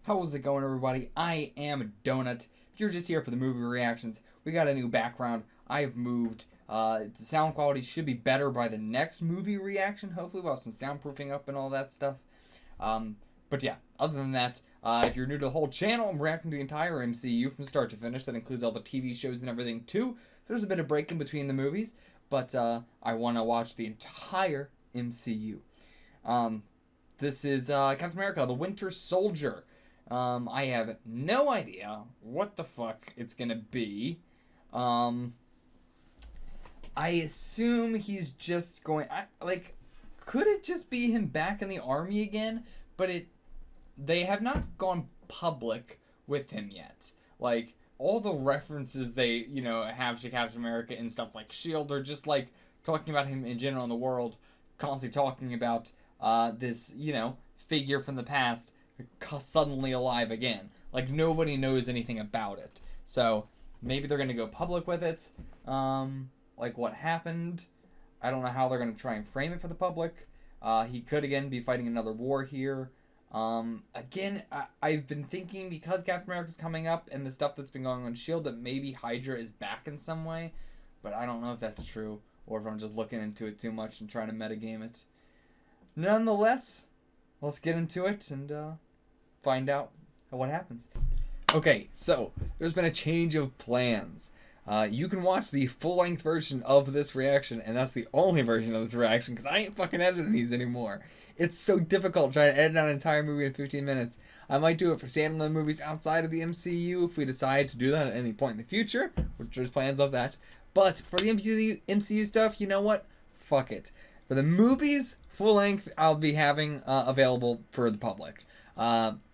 How's it going, everybody? I am Donut. If you're just here for the movie reactions, we got a new background. I've moved. The sound quality should be better by the next movie reaction. Hopefully, we'll have some soundproofing up and all that stuff. But yeah, other than that, if you're new to the whole channel, I'm reacting to the entire MCU from start to finish. That includes all the TV shows and everything, too. So there's a bit of break in between the movies. But I want to watch the entire MCU. This is Captain America, the Winter Soldier. I have no idea what the fuck it's gonna be. I assume he's just going... could it just be him back in the army again? But they have not gone public with him yet. Like, all the references they, have to Captain America and stuff like S.H.I.E.L.D. are just, talking about him in general in the world. Constantly talking about, this, figure from the past suddenly alive again. Like, nobody knows anything about it. So, maybe they're gonna go public with it. Like, what happened. I don't know how they're gonna try and frame it for the public. He could, again, be fighting another war here. Again, I've been thinking, because Captain America's coming up and the stuff that's been going on S.H.I.E.L.D., that maybe Hydra is back in some way. But I don't know if that's true, or if I'm just looking into it too much and trying to metagame it. Nonetheless, let's get into it and find out what happens. Okay, so there's been a change of plans. You can watch the full-length version of this reaction, and that's the only version of this reaction, because I ain't fucking editing these anymore. It's so difficult trying to edit out an entire movie in 15 minutes. I might do it for standalone movies outside of the MCU if we decide to do that at any point in the future, which there's plans of that. But for the MCU stuff, you know what? Fuck it. For the movies, full-length, I'll be having available for the public.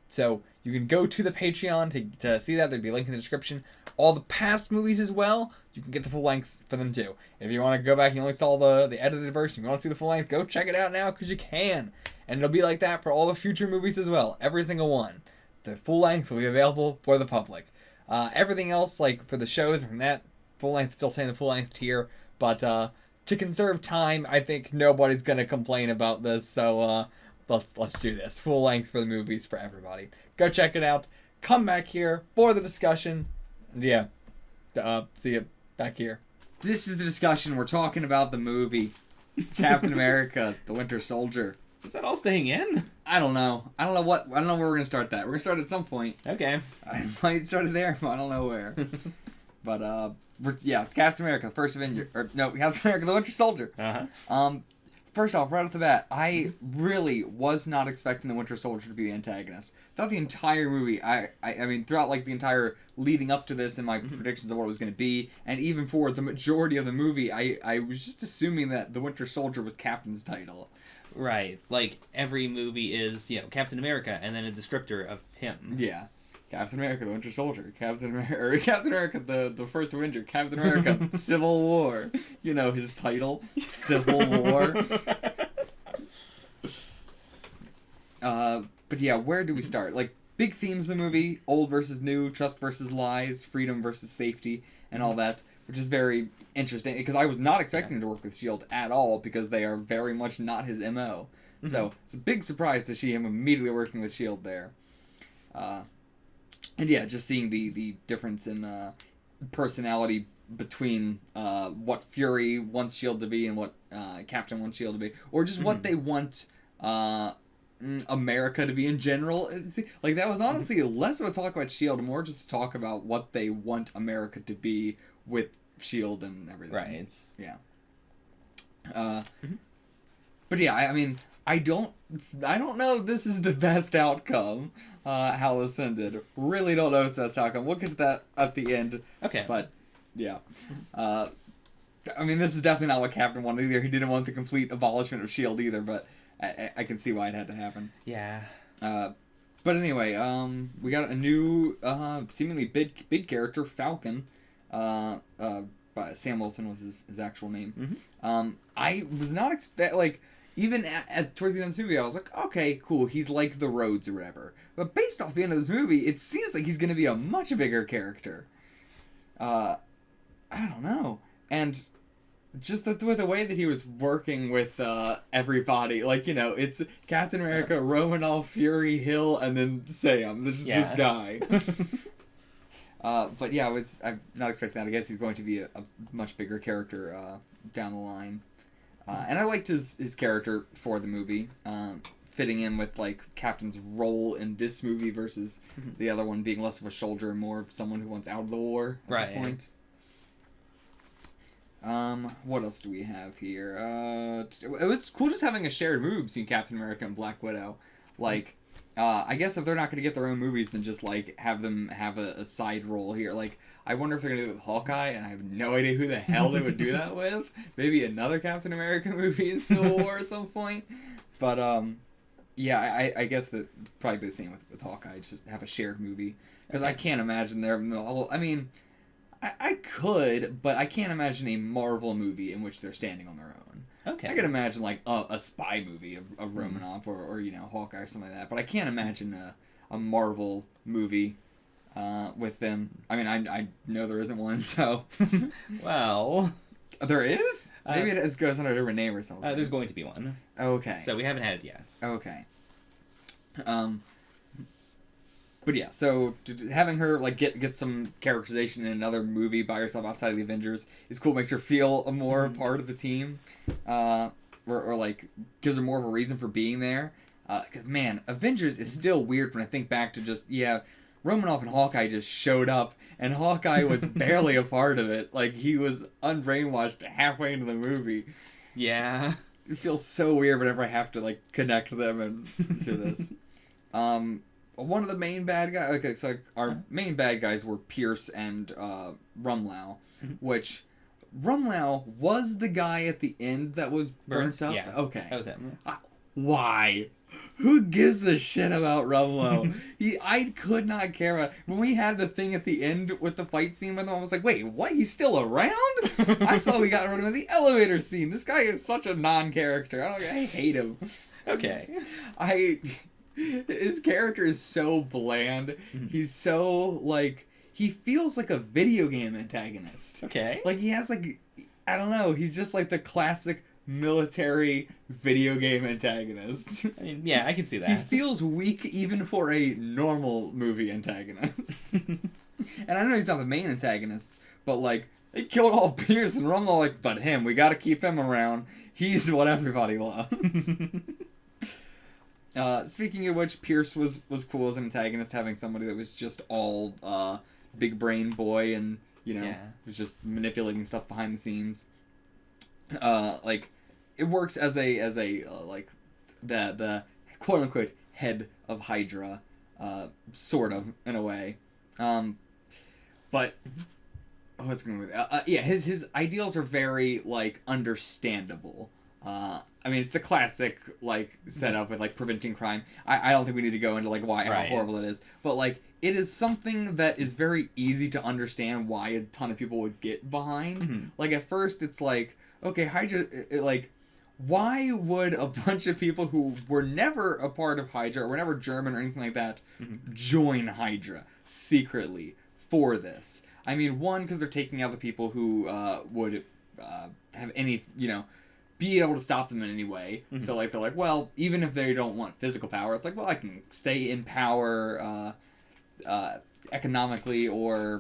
So you can go to the Patreon to see that. There'd be a link in the description. All the past movies as well, you can get the full lengths for them too. If you want to go back and you only saw the edited version, you want to see the full length, go check it out now because you can. And it'll be like that for all the future movies as well. Every single one. The full length will be available for the public. Everything else, like for the shows and from that, full length, still saying the full length tier. But to conserve time, I think nobody's going to complain about this. So let's do this. Full length for the movies for everybody. Go check it out. Come back here for the discussion. Yeah. See you back here. This is the discussion. We're talking about the movie Captain America, the Winter Soldier. Is that all staying in? I don't know. I don't know where we're gonna start that. We're gonna start at some point. Okay. I might start it there, but I don't know where. But Captain America, the first Avenger, Captain America, the Winter Soldier. First off, right off the bat, I really was not expecting the Winter Soldier to be the antagonist. Throughout the entire movie, I mean, throughout the entire leading up to this and my predictions of what it was going to be, and even for the majority of the movie, I was just assuming that the Winter Soldier was Captain's title. Right. Like, every movie is, Captain America, and then a descriptor of him. Yeah. Captain America, the Winter Soldier. Captain America, the First Avenger. Captain America, Civil War. You know his title, Civil War. But yeah, where do we start? Like, big themes of the movie: old versus new, trust versus lies, freedom versus safety, and all that, which is very interesting because I was not expecting him to work with S.H.I.E.L.D. at all because they are very much not his MO. So it's a big surprise to see him immediately working with S.H.I.E.L.D. there. And yeah, just seeing the difference in personality between what Fury wants S.H.I.E.L.D. to be and what Captain wants S.H.I.E.L.D. to be, or just what they want America to be in general. Like, that was honestly less of a talk about S.H.I.E.L.D., more just a talk about what they want America to be with S.H.I.E.L.D. and everything. Right. Yeah. But yeah, I mean, I don't know if this is the best outcome, how this ended. Really don't know if it's the best outcome. We'll get to that at the end. Okay. But, yeah. I mean, this is definitely not what Captain wanted either. He didn't want the complete abolishment of S.H.I.E.L.D. either, but I can see why it had to happen. Yeah. But anyway, we got a new, seemingly big character, Falcon. Sam Wilson was his actual name. I was not even towards the end of the movie, I was like, okay, cool, he's like the Rhodes or whatever. But based off the end of this movie, it seems like he's going to be a much bigger character. I don't know. And just with the way that he was working with everybody, like, you know, it's Captain America, Romanoff, Fury, Hill, and then Sam. This is this guy. But yeah, I'm not expecting that. I guess he's going to be a much bigger character down the line. And I liked his character for the movie, fitting in with like Captain's role in this movie versus the other one being less of a soldier and more of someone who wants out of the war at this point. What else do we have here? It was cool just having a shared movie between Captain America and Black Widow. Like, I guess if they're not going to get their own movies, then just, like, have them have a side role here. Like, I wonder if they're going to do it with Hawkeye, and I have no idea who the hell they would do that with. Maybe another Captain America movie in Civil War at some point. But, yeah, I guess that probably be the same with Hawkeye, just have a shared movie. Because I can't imagine I mean... I could, but I can't imagine a Marvel movie in which they're standing on their own. Okay. I could imagine, like, a spy movie of Romanoff or, you know, Hawkeye or something like that. But I can't imagine a Marvel movie with them. I mean, I know there isn't one, so... Well... There is? Maybe it goes under a different name or something. There's going to be one. Okay. So we haven't had it yet. Okay. But yeah, so having her like get some characterization in another movie by herself outside of the Avengers is cool. Makes her feel a more part of the team, or like gives her more of a reason for being there. Because man, Avengers is still weird when I think back to just Romanoff and Hawkeye just showed up, and Hawkeye was barely a part of it. Like he was unbrainwashed halfway into the movie. Yeah, it feels so weird whenever I have to like connect them to this. One of the main bad guys... Okay, so our main bad guys were Pierce and Rumlau, which... Rumlau was the guy at the end that was burnt up? Yeah, okay. that was him. Why? Who gives a shit about Rumlau? I could not care about... When we had the thing at the end with the fight scene with him, I was like, wait, what? He's still around? I thought we got rid of him in the elevator scene. This guy is such a non-character. I hate him. Okay. His character is so bland. He's so, like... He feels like a video game antagonist. Okay. Like, he has, like... I don't know. He's just, like, the classic military video game antagonist. I mean, yeah, I can see that. He feels weak even for a normal movie antagonist. And I know he's not the main antagonist, but, like, they killed all Pierce and Rumlow, like, but him, we gotta keep him around. He's what everybody loves. Speaking of which, Pierce was cool as an antagonist, having somebody that was just all big brain boy and, you know, was just manipulating stuff behind the scenes. Like, it works as a like, the quote-unquote head of Hydra, sort of, in a way. But, what's going with yeah, his ideals are very, like, understandable. I mean, it's the classic, like, setup with, like, preventing crime. I don't think we need to go into, like, how horrible it is. But, like, it is something that is very easy to understand why a ton of people would get behind. Like, at first, it's like, okay, Hydra, like, why would a bunch of people who were never a part of Hydra, or were never German or anything like that, join Hydra secretly for this? I mean, one, because they're taking out the people who would have any, you know, be able to stop them in any way. So, like, they're like, well, even if they don't want physical power, it's like, well, I can stay in power economically or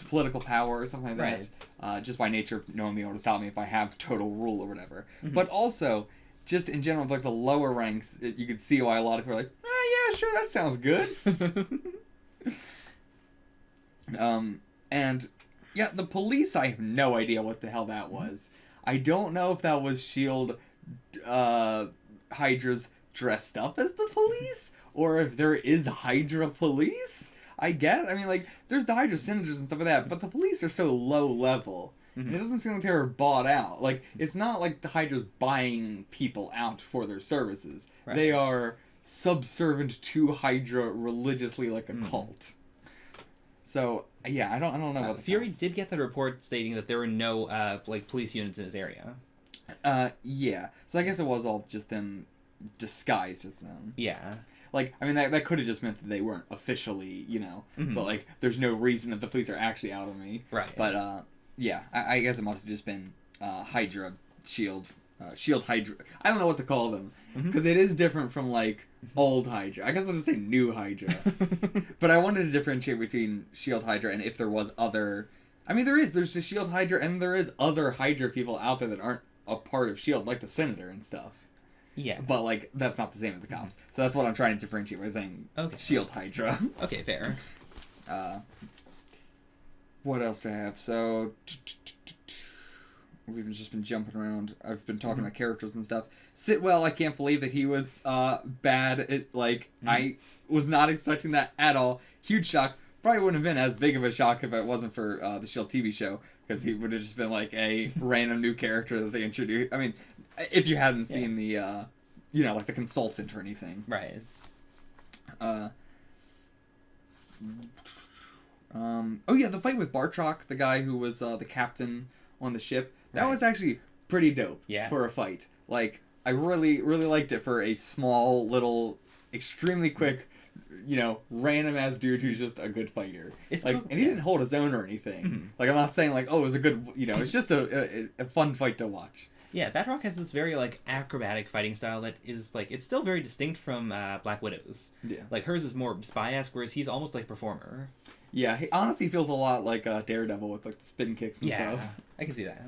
political power or something like that. Just by nature of no one being able to stop me if I have total rule or whatever. But also, just in general, like the lower ranks, you could see why a lot of people are like, yeah, sure, that sounds good. And, yeah, the police, I have no idea what the hell that was. I don't know if that was S.H.I.E.L.D. Hydra's dressed up as the police, or if there is Hydra police. I guess. I mean, like, there's the Hydra senators and stuff like that, but the police are so low level. And it doesn't seem like they were bought out. Like, it's not like the Hydra's buying people out for their services. They are subservient to Hydra religiously like a cult. So, yeah, I don't know what the Fury did get the report stating that there were no, like, police units in his area. Yeah. So I guess it was all just them disguised as them. Yeah. Like, I mean, that could have just meant that they weren't officially, you know, but, like, there's no reason that the police are actually out on me. Right. But, yeah, I guess it must have just been, Hydra shield. Shield Hydra. I don't know what to call them because it is different from like old Hydra. I guess I'll just say new Hydra. But I wanted to differentiate between Shield Hydra and if there was other. I mean, there's the Shield Hydra and there is other Hydra people out there that aren't a part of Shield, like the Senator and stuff. Yeah. But like that's not the same as the cops. So that's what I'm trying to differentiate by saying Shield Hydra. Okay, fair. What else do I have? So. We've just been jumping around. I've been talking about characters and stuff. Sitwell, I can't believe that he was bad. I was not expecting that at all. Huge shock. Probably wouldn't have been as big of a shock if it wasn't for the S.H.I.E.L.D. TV show, because he would have just been like a random new character that they introduced. I mean, if you hadn't seen the, like the consultant or anything. Right. The fight with Bartrock, the guy who was the captain on the ship. That was actually pretty dope for a fight. Like, I really, really liked it for a small, little, extremely quick, random-ass dude who's just a good fighter. It's like, cool. And he didn't hold his own or anything. Mm-hmm. Like, I'm not saying, like, it was a good, it's just a fun fight to watch. Yeah, Batroc has this very, like, acrobatic fighting style that is, like, it's still very distinct from Black Widow's. Yeah. Like, hers is more spy-esque, whereas he's almost like a performer. Yeah, he honestly feels a lot like Daredevil with, like, the spin kicks and stuff. Yeah, I can see that.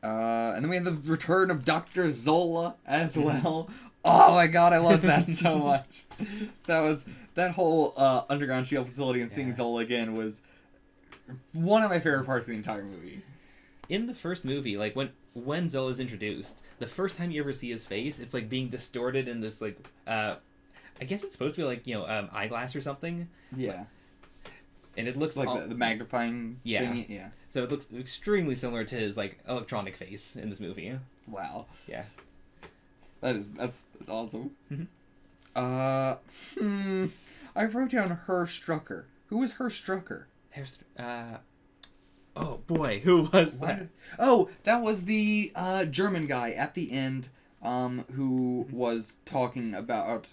And then we have the return of Dr. Zola as well. Oh my god, I love that so much. That whole underground shield facility and seeing Zola again was one of my favorite parts of the entire movie. In the first movie, like when Zola's introduced, the first time you ever see his face, it's like being distorted in this like I guess it's supposed to be like, eyeglass or something. Yeah. And it looks like the magnifying thing. Yeah. So it looks extremely similar to his like electronic face in this movie. Wow. Yeah. That's awesome. I wrote down Herr Strucker. Who was Herr Strucker? Oh boy, who was that? Oh, that was the German guy at the end who was talking about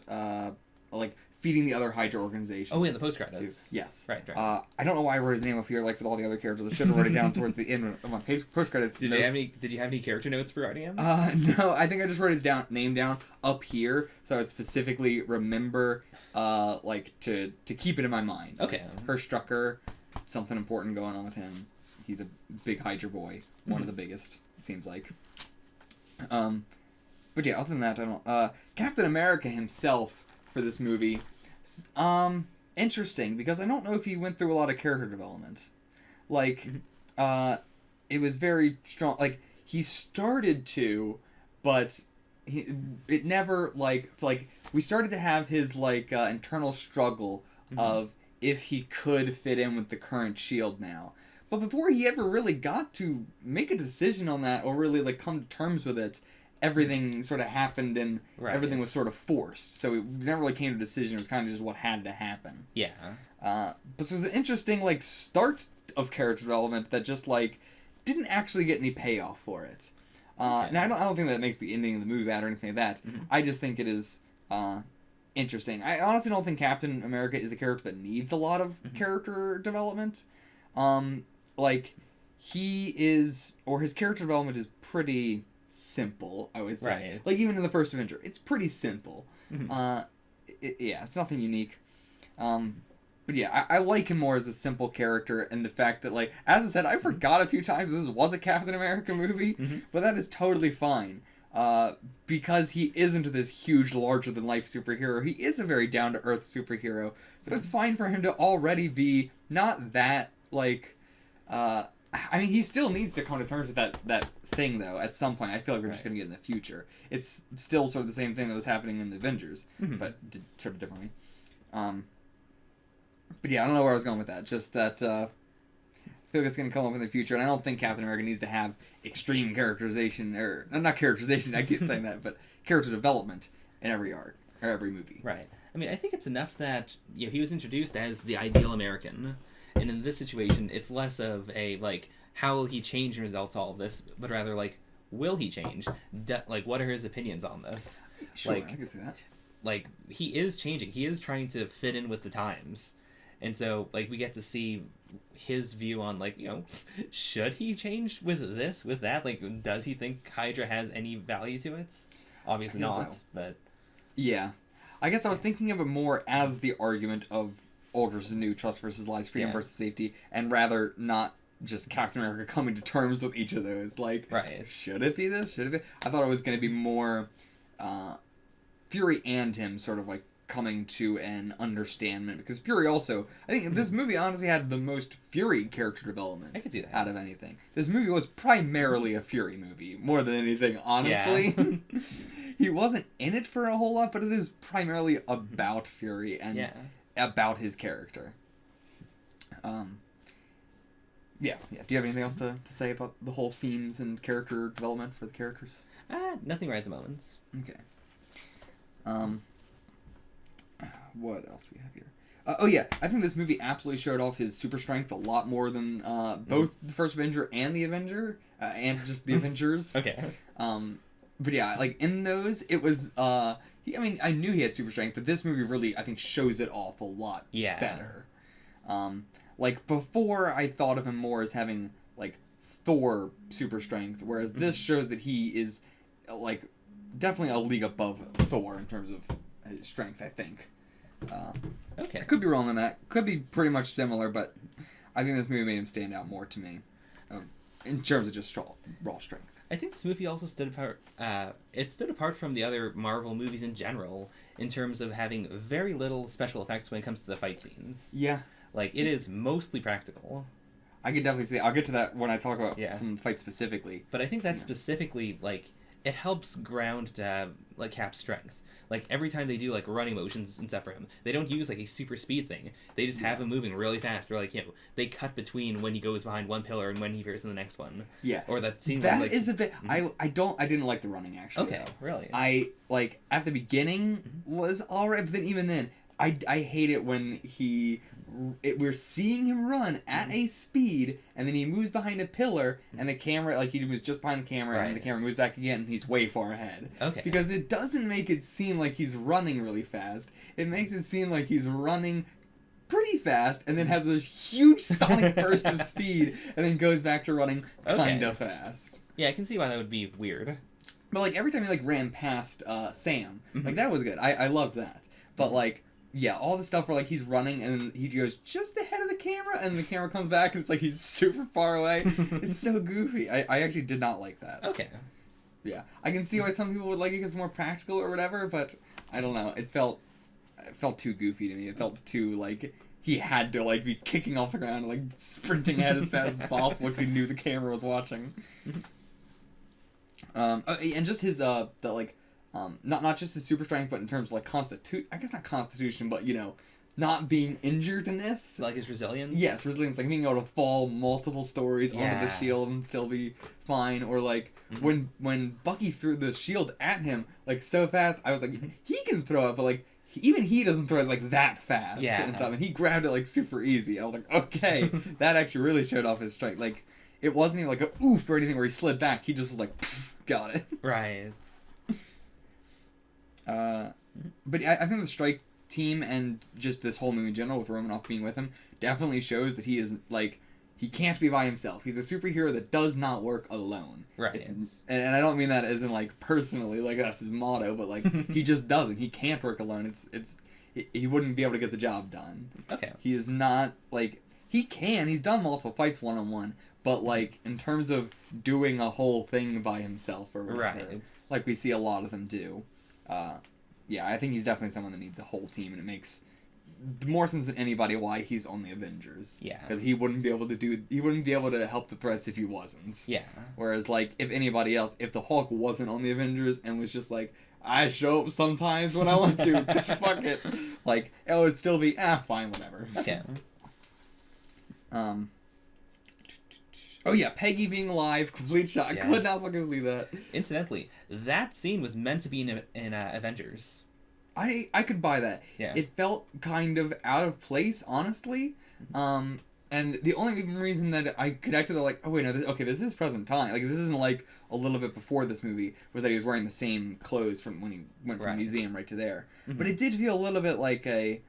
like feeding the other Hydra organizations. Oh, yeah, the post-credits. Yes. Right. I don't know why I wrote his name up here, like with all the other characters. I should have wrote it down towards the end of my post-credits. Did you have any character notes for writing him? No, I think I just wrote his name down up here, so I'd specifically remember, to keep it in my mind. Okay. Like, Herr Strucker, something important going on with him. He's a big Hydra boy, one of the biggest, it seems like. But yeah, other than that, I don't. Captain America himself for this movie, interesting, because I don't know if he went through a lot of character development. Like, it was very strong. Like, he started to, but it never, like, we started to have his, internal struggle of if he could fit in with the current S.H.I.E.L.D. now. But before he ever really got to make a decision on that or really, come to terms with it, everything sort of happened and everything was sort of forced. So it never really came to a decision. It was kind of just what had to happen. Yeah. But so it was an interesting, start of character development that just, didn't actually get any payoff for it. And I don't think that makes the ending of the movie bad or anything like that. I just think it is interesting. I honestly don't think Captain America is a character that needs a lot of character development. He is, or his character development is pretty simple, I would say. Right. Even in the first Avenger, it's pretty simple. It's nothing unique. But yeah, I like him more as a simple character, and the fact that, as I said, I forgot a few times this was a Captain America movie, but that is totally fine. Because he isn't this huge, larger-than-life superhero. He is a very down-to-earth superhero, so it's fine for him to already be not that, he still needs to come to terms with that thing, though, at some point. I feel like we're just going to get in the future. It's still sort of the same thing that was happening in the Avengers, but sort of differently. But yeah, I don't know where I was going with that. Just that I feel like it's going to come up in the future, and I don't think Captain America needs to have extreme characterization, or not characterization, I keep saying that, but character development in every arc, or every movie. Right. I think it's enough that he was introduced as the ideal American. And in this situation, it's less of a, how will he change and result to all of this, but rather, will he change? What are his opinions on this? Sure, I can see that. He is changing. He is trying to fit in with the times. And so, like, we get to see his view on, like, should he change with this, with that? Like, does he think Hydra has any value to it? Obviously not, so. but... Yeah. I guess I was thinking of it more as the argument of old versus new, trust versus lies, freedom versus safety, and rather not just Captain America coming to terms with each of those. Like, right. Should it be this? Should it be? I thought it was going to be more Fury and him sort of like coming to an understanding, because Fury also, I think this movie honestly had the most Fury character development I could see that. out of anything. This movie was primarily a Fury movie, more than anything, honestly. Yeah. He wasn't in it for a whole lot, but it is primarily about Fury and about his character. Yeah. Do you have anything else to say about the whole themes and character development for the characters? Nothing right at the moment. Okay. What else do we have here? I think this movie absolutely showed off his super strength a lot more than both the first Avenger and the Avenger, and just the Avengers. Okay. But yeah, like in those, it was. I knew he had super strength, but this movie really, I think, shows it off a lot better. Like before, I thought of him more as having like Thor super strength, whereas this shows that he is like definitely a league above Thor in terms of his strength, I think. Okay. I could be wrong on that. Could be pretty much similar, but I think this movie made him stand out more to me in terms of just raw strength. I think this movie also stood apart. It stood apart from the other Marvel movies in general in terms of having very little special effects when it comes to the fight scenes. Yeah. Like, it is mostly practical. I could definitely see. I'll get to that when I talk about some fights specifically. But I think that specifically, like, it helps ground, like, Cap's strength. Like, every time they do, like, running motions and stuff for him, they don't use, like, a super speed thing. They just have him moving really fast. Or, like, they cut between when he goes behind one pillar and when he appears in the next one. Yeah. Or that scene that like, is a bit... I didn't like the running, actually. Okay, really? Like, at the beginning was alright, but then even then, I hate it when we're seeing him run at a speed, and then he moves behind a pillar, and the camera, like, he was just behind the camera, and the camera moves back again, and he's way far ahead. Okay. Because it doesn't make it seem like he's running really fast. It makes it seem like he's running pretty fast, and then has a huge sonic burst of speed, and then goes back to running kinda fast. Yeah, I can see why that would be weird. But, like, every time he, like, ran past Sam, like, that was good. I loved that. But, like, yeah, all the stuff where, like, he's running and he goes just ahead of the camera and the camera comes back and it's like he's super far away. It's so goofy. I actually did not like that. Okay. Yeah. I can see why some people would like it because it's more practical or whatever, but I don't know. It felt too goofy to me. It felt too, like, he had to, like, be kicking off the ground and, like, sprinting ahead as fast as possible because he knew the camera was watching. And just his, not just his super strength, but in terms of, like, I guess not constitution, but, not being injured in this. Like his resilience? Yes, resilience. Like, being able to fall multiple stories onto the shield and still be fine. Or, like, when Bucky threw the shield at him, like, so fast, I was like, he can throw it, but, like, even he doesn't throw it, like, that fast and stuff. And he grabbed it, like, super easy. And I was like, okay, that actually really showed off his strength. Like, it wasn't even, like, a oof or anything where he slid back. He just was like, got it. Right. But I think the strike team and just this whole movie in general, with Romanoff being with him, definitely shows that he is, like, he can't be by himself. He's a superhero that does not work alone. Right. And I don't mean that as in, like, personally, like, that's his motto, but, like, he just doesn't. He can't work alone. He wouldn't be able to get the job done. Okay. He is not, like, he can. He's done multiple fights one-on-one, but, like, in terms of doing a whole thing by himself or whatever, like we see a lot of them do, yeah, I think he's definitely someone that needs a whole team, and it makes more sense than anybody why he's on the Avengers. Yeah. Because he wouldn't be able to help the threats if he wasn't. Yeah. Whereas, like, if anybody else, if the Hulk wasn't on the Avengers and was just like, I show up sometimes when I want to, because fuck it, like, it would still be, fine, whatever. Okay. Oh yeah, Peggy being alive, complete shock. I could not fucking believe that. Incidentally, that scene was meant to be in Avengers. I could buy that. Yeah. It felt kind of out of place, honestly. And the only reason that I connected to, like, oh wait, no, this is present time. Like, this isn't like a little bit before this movie, was that he was wearing the same clothes from when he went from the museum right to there. Mm-hmm. But it did feel a little bit like a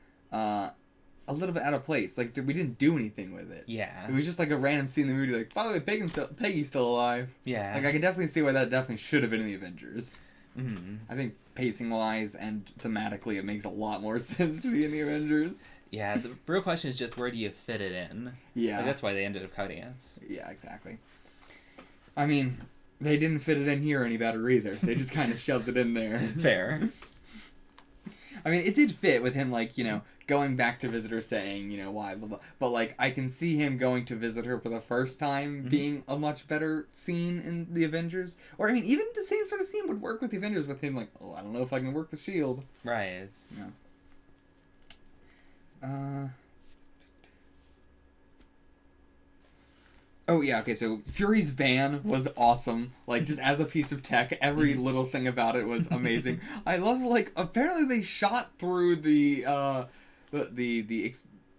a little bit out of place. Like we didn't do anything with it. Yeah. It was just like a random scene in the movie. Like, by the way, Peggy's still alive. Yeah. Like I can definitely see why that definitely should have been in the Avengers. Mm-hmm. I think pacing wise and thematically, it makes a lot more sense to be in the Avengers. Yeah, the real question is just where do you fit it in? Yeah. Like, that's why they ended up cutting it. Yeah, exactly. I mean, they didn't fit it in here any better either. They just kind of shoved it in there. Fair. I mean, it did fit with him, like, you know, going back to visit her saying, you know, why, blah, blah. But, like, I can see him going to visit her for the first time being a much better scene in the Avengers. Or, I mean, even the same sort of scene would work with the Avengers with him, like, oh, I don't know if I can work with S.H.I.E.L.D. Right. Yeah. Oh, yeah, okay, so Fury's van was awesome. Like, just as a piece of tech, every little thing about it was amazing. I love, like, apparently they shot through this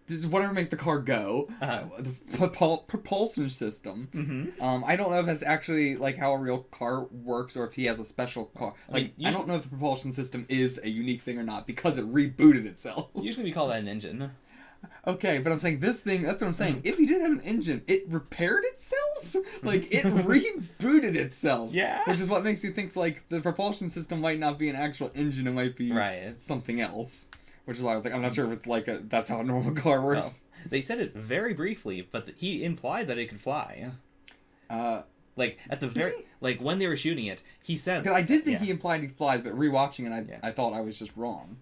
is whatever makes the car go, the propulsion system. Mm-hmm. I don't know if that's actually, like, how a real car works or if he has a special car. Like, I don't know if the propulsion system is a unique thing or not because it rebooted itself. Usually we call that an engine. Okay, but I'm saying this thing, that's what I'm saying. If he did have an engine, it repaired itself? Like, it rebooted itself. Yeah. Which is what makes you think, like, the propulsion system might not be an actual engine, it might be something else. Which is why I was like, I'm not sure if it's like that's how a normal car works. Well, they said it very briefly, but he implied that it could fly. Like, at the very... Like, when they were shooting it, he said... Because I did think he implied he flies, but rewatching it, I thought I was just wrong.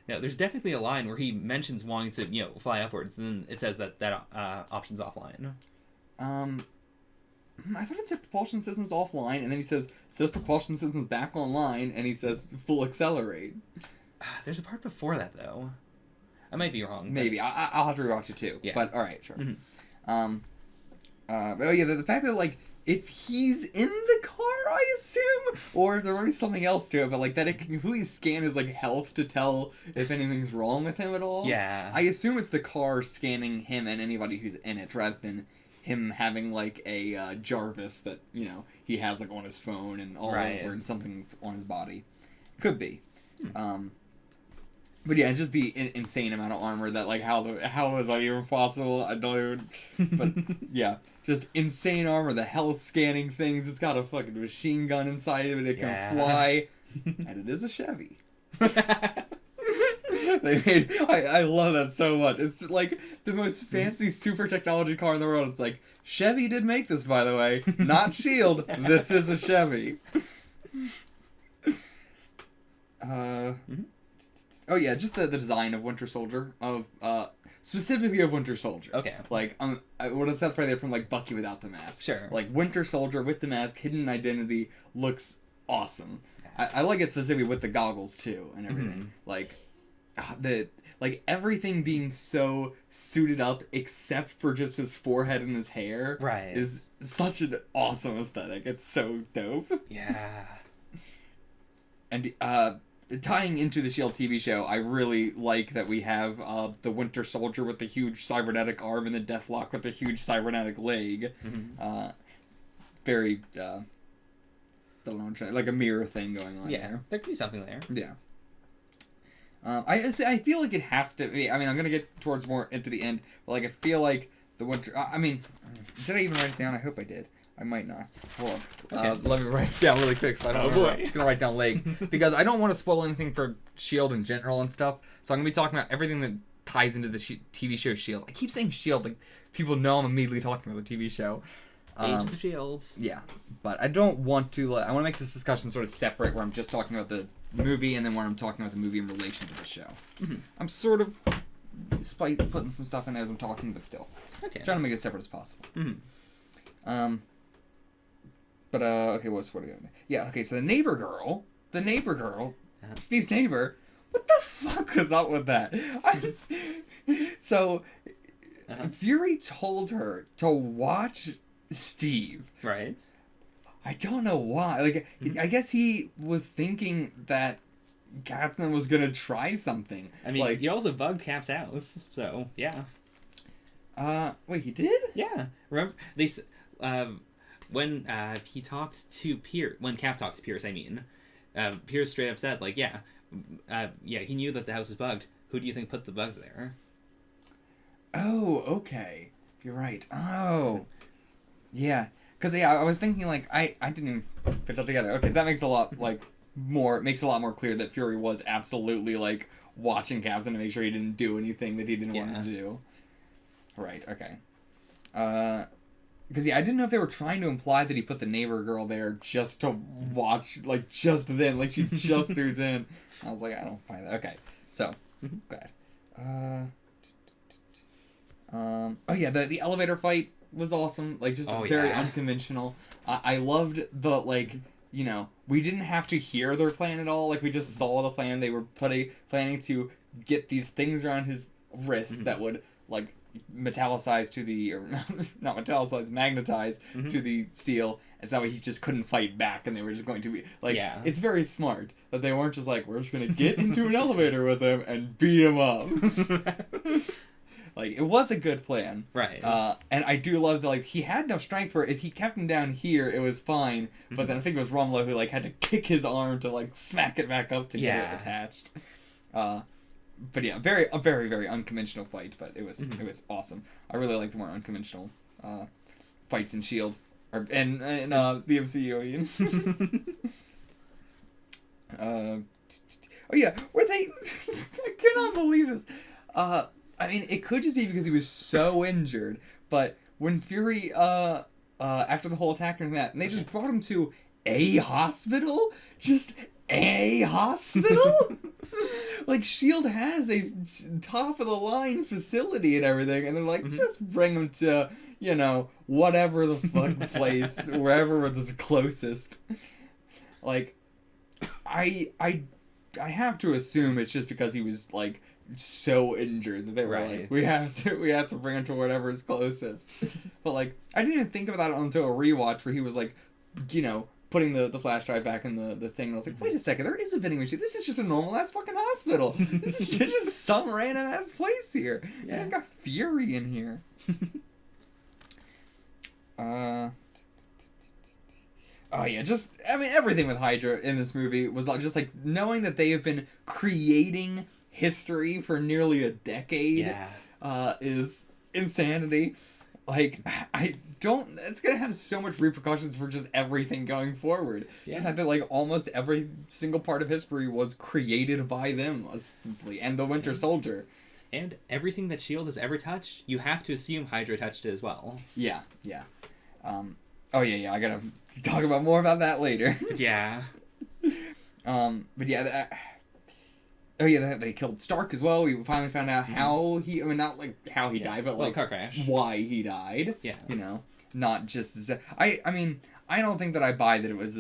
No, there's definitely a line where he mentions wanting to, you know, fly upwards, and then it says that option's offline. I thought it said propulsion system's offline, and then he says propulsion system's back online, and he says full accelerate. There's a part before that, though. I might be wrong. Maybe. I'll have to rewatch it, too. Yeah. But, alright, sure. Mm-hmm. But, oh, yeah, the fact that, like, if he's in the car, I assume, or there might be something else to it, but, like, that it can completely scan his, like, health to tell if anything's wrong with him at all. Yeah. I assume it's the car scanning him and anybody who's in it, rather than him having, like, a Jarvis that, you know, he has, like, on his phone and all over, and something's on his body. Could be. But yeah, it's just the insane amount of armor that, like, how is that even possible? I don't even... But, yeah. Just insane armor, the health scanning things. It's got a fucking machine gun inside of it. It can fly. And it is a Chevy. They made... I love that so much. It's, like, the most fancy super technology car in the world. It's like, Chevy did make this, by the way. Not S.H.I.E.L.D. This is a Chevy. Oh yeah, just the design of Winter Soldier, specifically of Winter Soldier. Okay. Like, what is that right there from, like, Bucky without the mask? Sure. Like, Winter Soldier with the mask, hidden identity, looks awesome. I like it specifically with the goggles, too, and everything. Like, everything being so suited up except for just his forehead and his hair is such an awesome aesthetic. It's so dope. Yeah. And, tying into the S.H.I.E.L.D. TV show, I really like that we have the Winter Soldier with the huge cybernetic arm and the Deathlock with the huge cybernetic leg. Very, like a mirror thing going on there. There could be something there. Yeah. I feel like it has to be. I mean, I'm going to get towards more into the end, but, like, I feel like the Winter... I mean, did I even write it down? I hope I did. I might not. Hold on. Okay. Let me write it down really quick so I don't remember. I'm just going to write down leg. Because I don't want to spoil anything for S.H.I.E.L.D. in general and stuff. So I'm going to be talking about everything that ties into the TV show S.H.I.E.L.D. I keep saying S.H.I.E.L.D. like people know I'm immediately talking about the TV show. Agents of S.H.I.E.L.D. Yeah. But I don't want to... I want to make this discussion sort of separate where I'm just talking about the movie and then where I'm talking about the movie in relation to the show. I'm sort of putting some stuff in there as I'm talking, but still. Okay. Trying to make it as separate as possible. But, okay, what are we going to... Yeah, okay, so the neighbor girl, Steve's neighbor, what the fuck was up with that? Fury told her to watch Steve. Right. I don't know why. Like, I guess he was thinking that Captain was going to try something. I mean, like, he also bugged Cap's house, so, yeah. Wait, he did? Yeah. Remember, they... when he talked to Pierce, when Cap talked to Pierce, I mean, Pierce straight up said, like, he knew that the house was bugged. Who do you think put the bugs there? okay. You're right. Oh. Yeah. Because, yeah, I was thinking, like, I didn't even put that together. Okay, so that makes a lot, like, makes a lot more clear that Fury was absolutely, like, watching Captain to make sure he didn't do anything that he didn't want him to do. Right, okay. Because, yeah, I didn't know if they were trying to imply that he put the neighbor girl there just to watch, like, just then. Like, she just tunes in. I was like, I don't find that. Okay, so, glad. Oh, yeah, the elevator fight was awesome. Like, just very unconventional. I loved the, like, you know, we didn't have to hear their plan at all. Like, we just saw the plan. They were planning to get these things around his wrists that would, like, metallicize to the, or not metallicize, magnetize to the steel, and so that way he just couldn't fight back, and they were just going to be, like, it's very smart that they weren't just like, we're just going to get into an elevator with him and beat him up. Like, it was a good plan. Right. And I do love that, like, he had no strength for it. If he kept him down here, it was fine, but then I think it was Romulo who, like, had to kick his arm to, like, smack it back up to get it attached. But yeah, a very, very unconventional fight, but it was awesome. I really like the more unconventional fights in S.H.I.E.L.D. And the MCU. Oh yeah, were they? I cannot believe this. I mean, it could just be because he was so injured, but when Fury after the whole attack and that, and they just brought him to a hospital, just a hospital. Like, S.H.I.E.L.D. has a top of the line facility and everything, and they're like, just bring him to, you know, whatever the fuck place, wherever was closest. Like, I have to assume it's just because he was, like, so injured that they were like, we have to bring him to whatever is closest. But, like, I didn't even think about it until a rewatch where he was like, you know, putting the flash drive back in the thing, and I was like, wait a second, there is a vending machine. This is just a normal ass fucking hospital. This is just some random ass place here. Yeah. And I've got Fury in here. Oh yeah, just, I mean, everything with Hydra in this movie was just like knowing that they have been creating history for nearly a decade is insanity. Like, it's gonna have so much repercussions for just everything going forward. Yeah. I feel like almost every single part of history was created by them, ostensibly, and the Winter Soldier. And everything that S.H.I.E.L.D. has ever touched, you have to assume Hydra touched it as well. Yeah. I gotta talk about more about that later. Yeah. But yeah, they killed Stark as well. We finally found out how he, I mean, not like how he died, but like car crash. Why he died. Yeah. You know, not just, I mean, I don't think that I buy that it was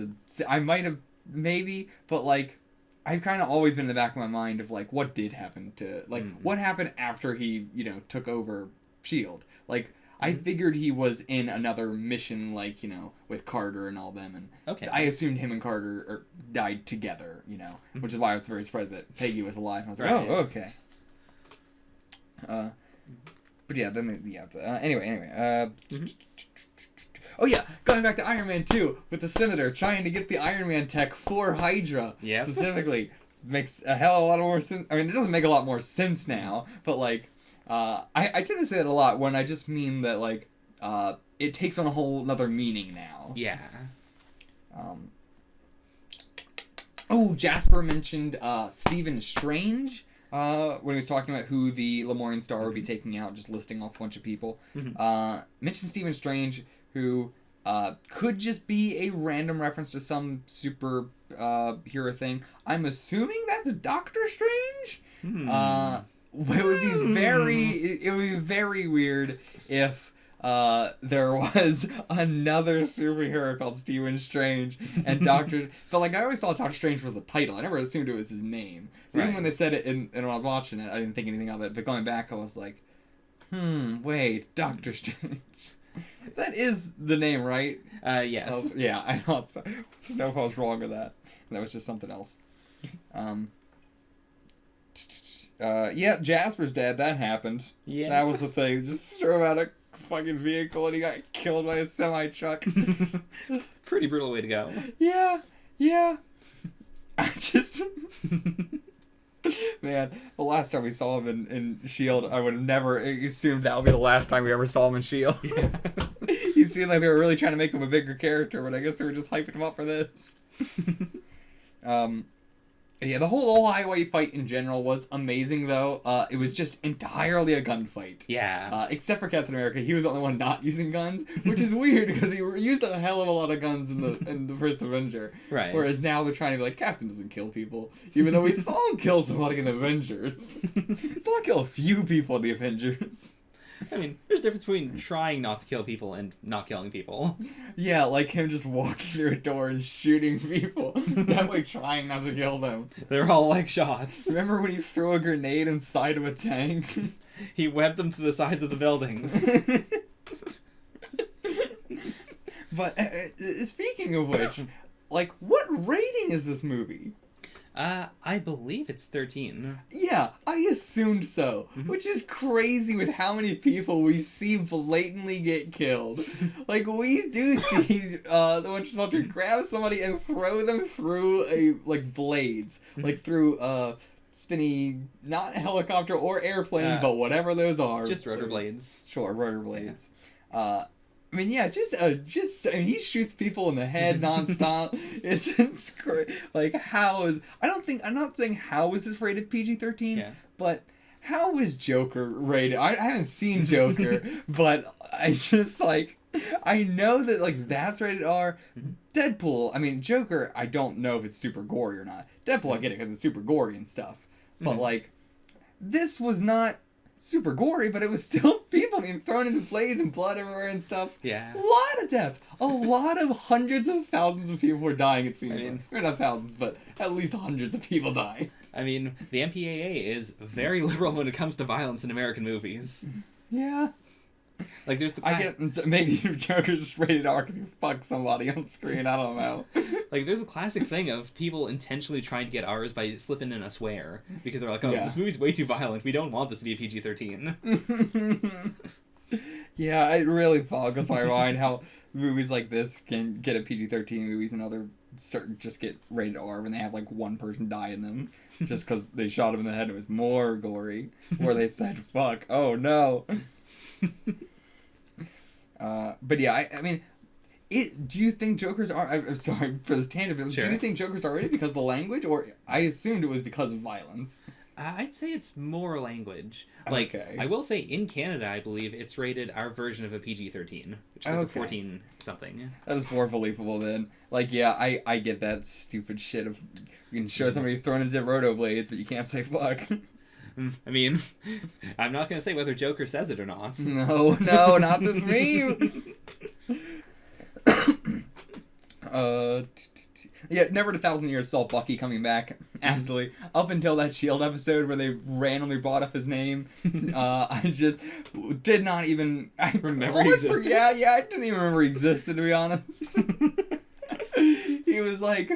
I might have, maybe, but like, I've kind of always been in the back of my mind of like, what did happen to, like, what happened after he, you know, took over S.H.I.E.L.D. Like, I figured he was in another mission, like, you know, with Carter and all them, and I assumed him and Carter died together, you know, which is why I was very surprised that Peggy was alive. And I was like, oh, okay. But yeah, then, anyway. Oh yeah, going back to Iron Man 2, with the Senator trying to get the Iron Man tech for Hydra, specifically, makes a hell of a lot more sense. I mean, it doesn't make a lot more sense now, but, like, I tend to say that a lot when I just mean that, like, it takes on a whole another meaning now. Yeah. Jasper mentioned Stephen Strange when he was talking about who the Lemurian Star would be taking out, just listing off a bunch of people. Mentioned Stephen Strange, who could just be a random reference to some super hero thing. I'm assuming that's Doctor Strange? It would be very weird if there was another superhero called Stephen Strange and but like, I always thought Doctor Strange was a title. I never assumed it was his name. So even when they said it and when I was watching it, I didn't think anything of it. But going back, I was like, wait, Doctor Strange. That is the name, right? Yes. Yeah, I thought so. I don't know if I was wrong with that. That was just something else. Jasper's dead. That happened. Yeah. That was the thing. Just throw him out a fucking vehicle and he got killed by a semi-truck. Pretty brutal way to go. Yeah. I just... Man, the last time we saw him in S.H.I.E.L.D., I would have never assumed that would be the last time we ever saw him in S.H.I.E.L.D. Yeah. He seemed like they were really trying to make him a bigger character, but I guess they were just hyping him up for this. Yeah, the whole highway fight in general was amazing, though. It was just entirely a gunfight. Yeah. Except for Captain America, he was the only one not using guns, which is weird because he used a hell of a lot of guns in the first Avenger. Right. Whereas now they're trying to be like, Captain doesn't kill people, even though we saw him kill somebody in the Avengers. Saw him kill a few people in the Avengers. I mean, there's a difference between trying not to kill people and not killing people. Yeah, like him just walking through a door and shooting people. Definitely trying not to kill them. They're all like shots. Remember when he threw a grenade inside of a tank? He webbed them to the sides of the buildings. But speaking of which, like, what rating is this movie? I believe it's 13. Yeah, I assumed so. Which is crazy with how many people we see blatantly get killed. Like, we do see the Winter Soldier grab somebody and throw them through blades. Like, through, spinny, not helicopter or airplane, but whatever those are. Just rotor blades. Sure, rotor blades. I mean, yeah, I mean, he shoots people in the head nonstop. It's great. Like, I'm not saying how is this rated PG-13, but how is Joker rated? I haven't seen Joker, but I just, like, I know that, like, that's rated R. Deadpool, I mean, Joker, I don't know if it's super gory or not. Deadpool, I get it, because it's super gory and stuff. But, like, this was not super gory, but it was still people being thrown into blades and blood everywhere and stuff. Yeah. A lot of death. A lot of hundreds of thousands of people were dying, it seems. I mean, or not thousands, but at least hundreds of people dying. I mean, the MPAA is very liberal when it comes to violence in American movies. Yeah. Like, there's the... I get... Maybe Joker's just rated R because he fucked somebody on screen. I don't know. Like, there's a classic thing of people intentionally trying to get R's by slipping in a swear. Because they're like, oh, this movie's way too violent. We don't want this to be a PG-13. Yeah, it really boggles my mind how movies like this can get a PG-13 movies and other certain just get rated R when they have, like, one person die in them. Just because they shot him in the head and it was more gory. Or they said, fuck, oh no. But yeah, I mean, do you think Jokers are... I'm sorry for this tangent, but Sure. Do you think Jokers are rated because of the language, or I assumed it was because of violence? I'd say it's more language. Like, Okay. I will say, in Canada, I believe, it's rated our version of a PG-13, which is like a 14-something. That is more believable then. Like, yeah, I get that stupid shit of you can show somebody throwing into roto blades, but you can't say fuck. I mean, I'm not going to say whether Joker says it or not. No, not this meme! Yeah, never in 1,000 years saw Bucky coming back. Absolutely. Up until that S.H.I.E.L.D. episode where they randomly brought up his name, I just did not even... I remember he existed? Yeah, I didn't even remember he existed, to be honest. He was like...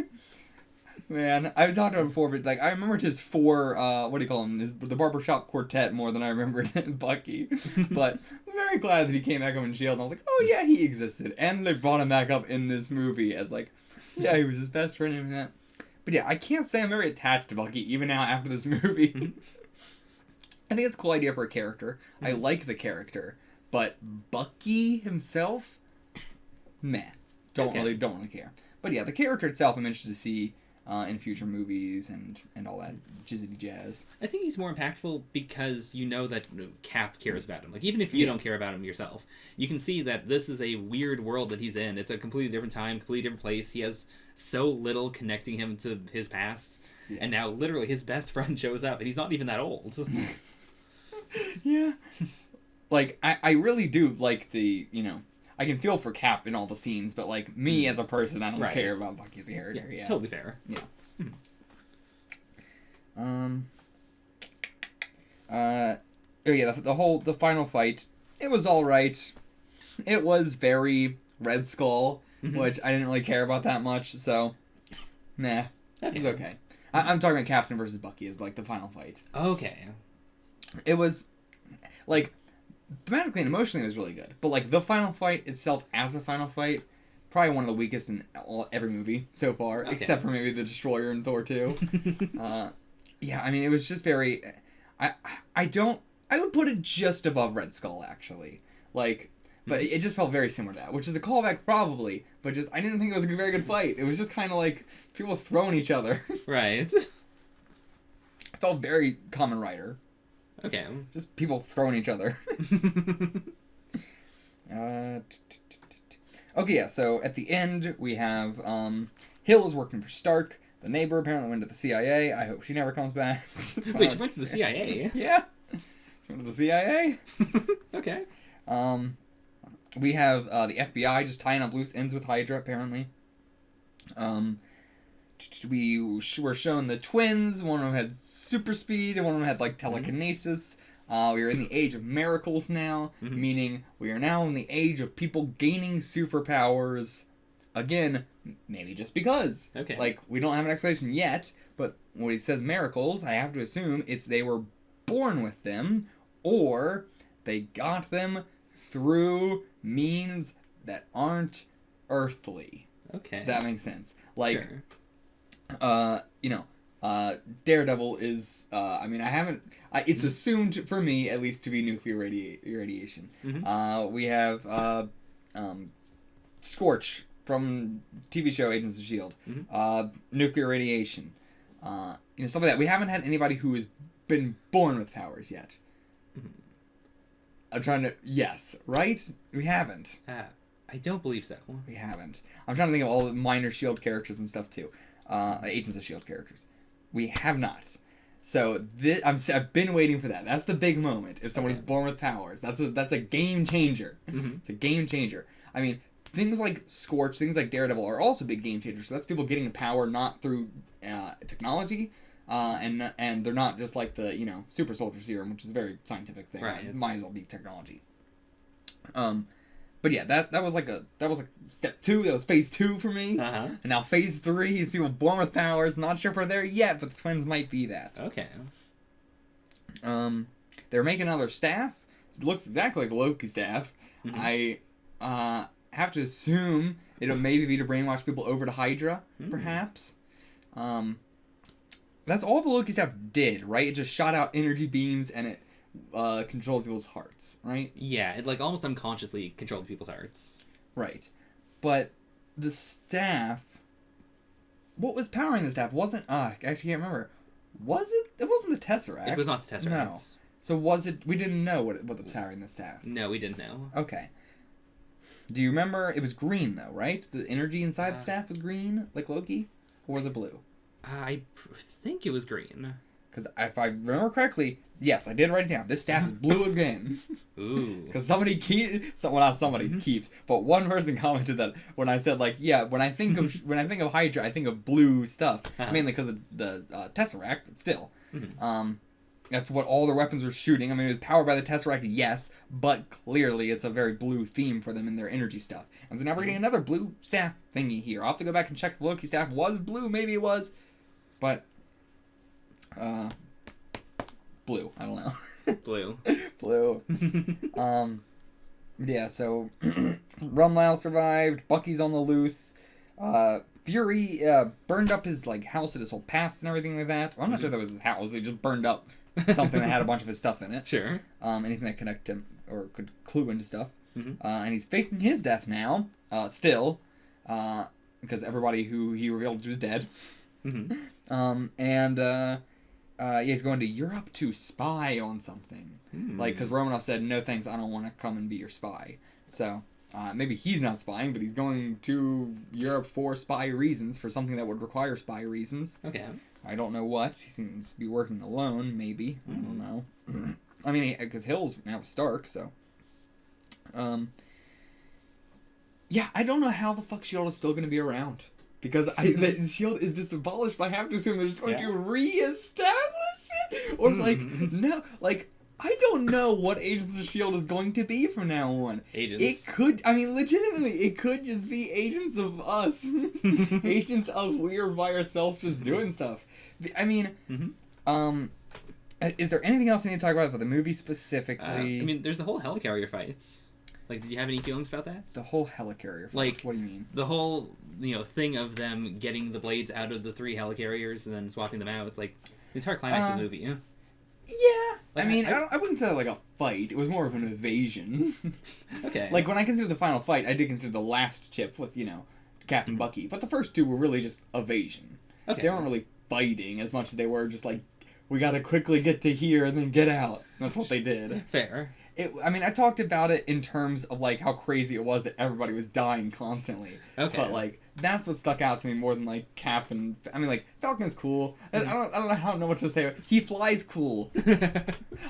Man, I've talked about it before, but like I remembered his four, what do you call them? The barbershop quartet more than I remembered Bucky. But I'm very glad that he came back up in S.H.I.E.L.D. and I was like, oh yeah, he existed. And they brought him back up in this movie as like, yeah, he was his best friend and that. But yeah, I can't say I'm very attached to Bucky even now after this movie. I think it's a cool idea for a character. I like the character. But Bucky himself, meh. Don't really care. But yeah, the character itself I'm interested to see in future movies and all that jizzity jazz. I think he's more impactful because you know that Cap cares about him. Like, even if you don't care about him yourself, you can see that this is a weird world that he's in. It's a completely different time, completely different place. He has so little connecting him to his past. Yeah. And now, literally, his best friend shows up, and he's not even that old. Yeah. Like, I really do like the, I can feel for Cap in all the scenes, but, like, me as a person, I don't care about Bucky as a character. Yeah, totally fair. Yeah. The final fight, it was alright. It was very Red Skull, which I didn't really care about that much, so, nah. It was okay. I'm talking about Captain versus Bucky as, like, the final fight. Okay. It was, like... Thematically and emotionally, it was really good. But, like, the final fight itself as a final fight, probably one of the weakest in every movie so far, except for maybe The Destroyer in Thor 2. Yeah, I mean, it was just very... I would put it just above Red Skull, actually. Like, but it just felt very similar to that, which is a callback probably, but just, I didn't think it was a very good fight. It was just kind of like people throwing each other. Right. It felt very Kamen Rider. Okay. Just people throwing each other. Okay, yeah, so at the end, we have Hill is working for Stark. The neighbor apparently went to the CIA. I hope she never comes back. Wait, she went to the CIA? Yeah. She went to the CIA. Okay. We have the FBI just tying up loose ends with Hydra, apparently. We were shown the twins. One of them had super speed, and one of them had, like, telekinesis. We are in the age of miracles now, meaning we are now in the age of people gaining superpowers. Again, maybe just because. Okay. Like, we don't have an explanation yet, but when it says miracles, I have to assume it's they were born with them, or they got them through means that aren't earthly. Okay. Does that make sense? Like, sure. Daredevil is, I mean, I haven't, it's assumed for me, at least, to be nuclear radiation. We have, Scorch from TV show Agents of S.H.I.E.L.D. Nuclear radiation. Stuff like that. We haven't had anybody who has been born with powers yet. I'm trying to, yes, right? We haven't. I don't believe so. We haven't. I'm trying to think of all the minor S.H.I.E.L.D. characters and stuff, too. Agents of S.H.I.E.L.D. characters. We have not. So I've been waiting for that. That's the big moment. If somebody's born with powers, that's a game changer. It's a game changer. I mean, things like Scorch, things like Daredevil are also big game changers. So that's people getting power not through technology, and they're not just like the super soldier serum, which is a very scientific thing. Right. It might as well be technology. But yeah, that was like step 2. That was phase 2 for me. And now phase 3 is people born with powers. Not sure if we're there yet, but the twins might be that. Okay. They're making another staff. It looks exactly like the Loki staff. I have to assume it'll maybe be to brainwash people over to Hydra, perhaps. That's all the Loki staff did, right? It just shot out energy beams and it controlled people's hearts, right? Yeah, it like almost unconsciously controlled people's hearts. Right. But the staff... What was powering the staff? Wasn't... I actually can't remember. Was it? It wasn't the Tesseract. It was not the Tesseract. No. So was it... We didn't know what was powering the staff. No, we didn't know. Okay. Do you remember... It was green, though, right? The energy inside the staff was green, like Loki? Or was it blue? I think it was green. Because if I remember correctly... Yes, I did write it down. This staff is blue again. Ooh. Because somebody keeps, but one person commented that when I said when I think of Hydra, I think of blue stuff, mainly because of the Tesseract, but still, that's what all their weapons were shooting. I mean, it was powered by the Tesseract, yes, but clearly it's a very blue theme for them in their energy stuff. And so now we're getting another blue staff thingy here. I'll have to go back and check if the Loki staff was blue. Maybe it was, but blue. I don't know. Blue. Blue. Yeah, so Rumlau survived, Bucky's on the loose, Fury burned up his house at his whole past and everything like that. Well, I'm not sure if that was his house, he just burned up something that had a bunch of his stuff in it. Sure. Anything that connected him or could clue into stuff. And he's faking his death now, still, because everybody who he revealed was dead. He's going to Europe to spy on something. Because Romanoff said, no thanks, I don't want to come and be your spy. So, maybe he's not spying, but he's going to Europe for spy reasons, for something that would require spy reasons. Okay. I don't know what. He seems to be working alone, maybe. I don't know. I mean, because Hill's now Stark, so... Yeah, I don't know how the fuck S.H.I.E.L.D. is still going to be around. Because the S.H.I.E.L.D. is just abolished, but I have to assume they're just going to re-establish it? Or, no, I don't know what Agents of S.H.I.E.L.D. is going to be from now on. Agents. It could, legitimately, it could just be Agents of Us. Agents of we're by ourselves just doing stuff. I mean, is there anything else I need to talk about for the movie specifically? There's the whole helicarrier fights. Did you have any feelings about that? The whole helicarrier fight? What do you mean? The whole, thing of them getting the blades out of the 3 helicarriers and then swapping them out. The entire climax of the movie. Yeah. Yeah. Like, I mean, I wouldn't say like a fight. It was more of an evasion. Okay. Like, when I consider the final fight, I did consider the last chip with, Captain Bucky. But the first two were really just evasion. Okay. They weren't really fighting as much as they were just like, we gotta quickly get to here and then get out. That's what they did. Fair. I talked about it in terms of, like, how crazy it was that everybody was dying constantly. Okay. But, like, that's what stuck out to me more than, like, Cap and... I mean, like, Falcon's cool. I don't know what to say. He flies cool.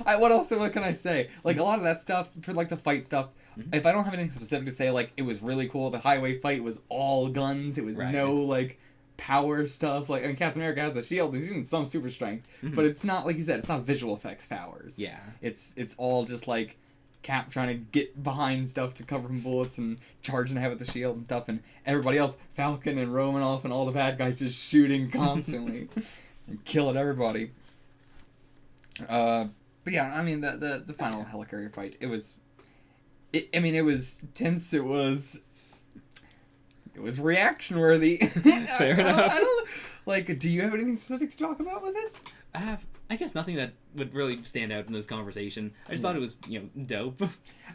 What else can I say? Like, a lot of that stuff, for, like, the fight stuff, if I don't have anything specific to say, like, it was really cool. The highway fight was all guns. It was no, like... power stuff. Like, I mean, Captain America has the shield. He's using some super strength, but it's not, like you said, it's not visual effects powers. Yeah. It's all just like Cap trying to get behind stuff to cover from bullets and charging ahead with the shield and stuff, and everybody else, Falcon and Romanoff and all the bad guys, just shooting constantly and killing everybody. But yeah, I mean, the final helicarrier fight, it was tense. It was reaction worthy. Fair enough. I don't like. Do you have anything specific to talk about with this? I guess nothing that would really stand out in this conversation. I just thought it was, dope.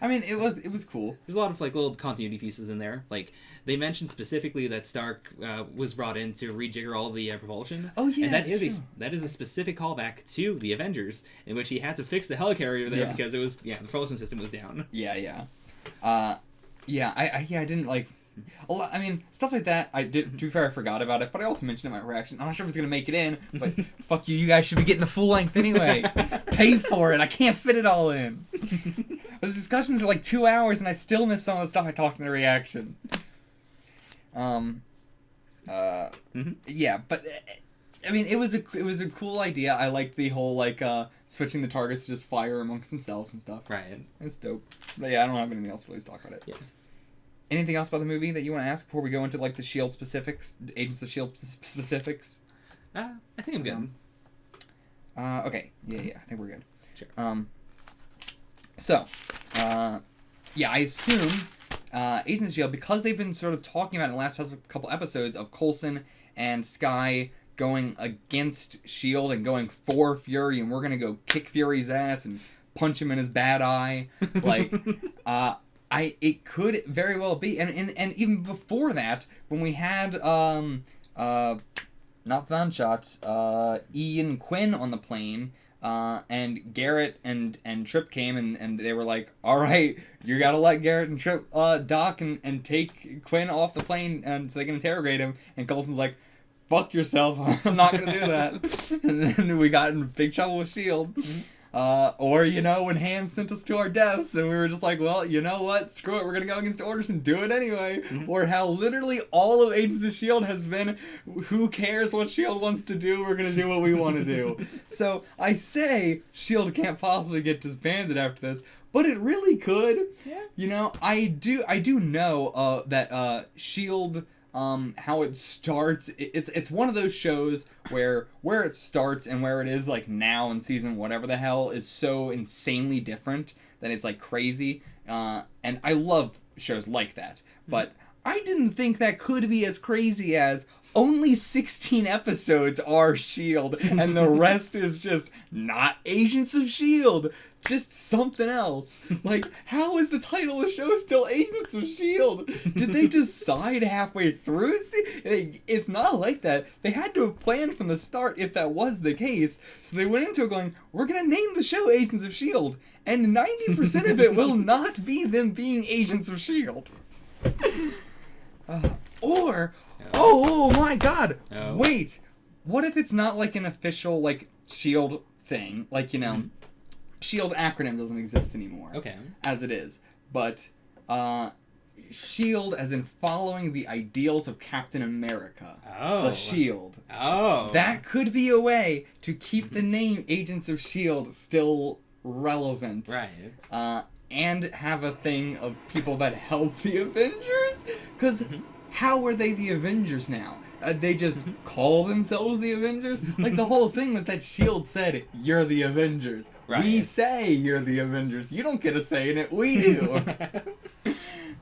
I mean, it was cool. There's a lot of, like, little continuity pieces in there. Like, they mentioned specifically that Stark was brought in to rejigger all the propulsion. Oh, yeah, and that is sure. that is a specific callback to the Avengers, in which he had to fix the helicarrier there Yeah. because it was, the propulsion system was down. Yeah. I didn't like. A lot, I mean, stuff like that, I did, to be fair, I forgot about it, but I also mentioned it in my reaction. I'm not sure if it's going to make it in, but fuck you guys should be getting the full length anyway. Pay for it, I can't fit it all in. Those discussions are like 2 hours, and I still miss some of the stuff I talked in the reaction. Yeah, but, I mean, it was a cool idea. I liked the whole, like, switching the targets to just fire amongst themselves and stuff. Right. It's dope. But yeah, I don't have anything else really to talk about it. Yeah. Anything else about the movie that you want to ask before we go into, like, the S.H.I.E.L.D. specifics? Agents of S.H.I.E.L.D. specifics? I think I'm good. Okay. Yeah, I think we're good. Sure. I assume Agents of S.H.I.E.L.D., because they've been sort of talking about in the last couple episodes of Coulson and Skye going against S.H.I.E.L.D. and going for Fury, and we're going to go kick Fury's ass and punch him in his bad eye. Like, it could very well be, and even before that, when we had not Vanshot, Ian Quinn on the plane, and Garrett and Trip came and they were like, all right, you gotta let Garrett and Trip dock and take Quinn off the plane and so they can interrogate him, and Coulson's like, fuck yourself, I'm not gonna do that. And then we got in big trouble with S.H.I.E.L.D. Or, when Han sent us to our deaths and we were just like, well, you know what? Screw it. We're going to go against orders and do it anyway. Or how literally all of Agents of S.H.I.E.L.D. has been, who cares what S.H.I.E.L.D. wants to do? We're going to do what we want to do. So I say S.H.I.E.L.D. can't possibly get disbanded after this, but it really could. Yeah. I do know that S.H.I.E.L.D., how it starts, it's one of those shows where it starts and where it is, like, now in season whatever the hell is so insanely different that it's, like, crazy, and I love shows like that, but I didn't think that could be as crazy as only 16 episodes are S.H.I.E.L.D. and the rest is just not Agents of S.H.I.E.L.D., just something else. Like, how is the title of the show still Agents of S.H.I.E.L.D.? Did they decide halfway through? It's not like that. They had to have planned from the start if that was the case. So they went into it going, we're going to name the show Agents of S.H.I.E.L.D. And 90% of it will not be them being Agents of S.H.I.E.L.D. Oh my god! Oh. Wait! What if it's not like an official, like, S.H.I.E.L.D. thing? Like, S.H.I.E.L.D. acronym doesn't exist anymore. Okay. As it is. But, S.H.I.E.L.D. as in following the ideals of Captain America. Oh. The S.H.I.E.L.D. Oh. That could be a way to keep the name Agents of S.H.I.E.L.D. still relevant. Right. And have a thing of people that help the Avengers? Because how are they the Avengers now? They just call themselves the Avengers? Like, the whole thing was that S.H.I.E.L.D. said, you're the Avengers. Right. We say you're the Avengers. You don't get a say in it. We do.